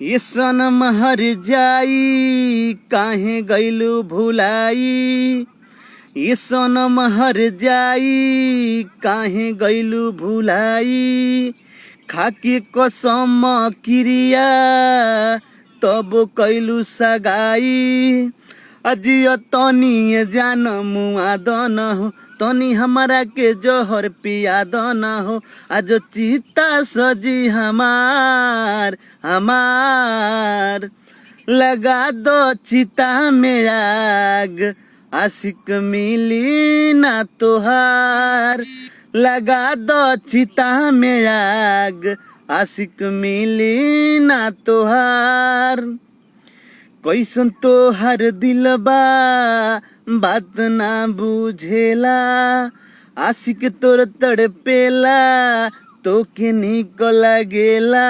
ये सनम हर जाई काहे गइलू भुलाई। ये सनम हर जाई काहे गइलू भुलाई। खाके कसम क्रिया तब कैलू सगाई। अजिय तनी जान मुआ दन हो, तनी हमारा के जोहर पिया दन हो। आज चिता सजी हमार हमार, लगा दो चिता में आग, आशिक मिली ना तोहार। लगा दो चिता में आग, आशिक मिली ना तोहार। कैसन तो हर दिलबा बात ना बुझेला। आशिक तोर तड़पेला तो के निक लगेला।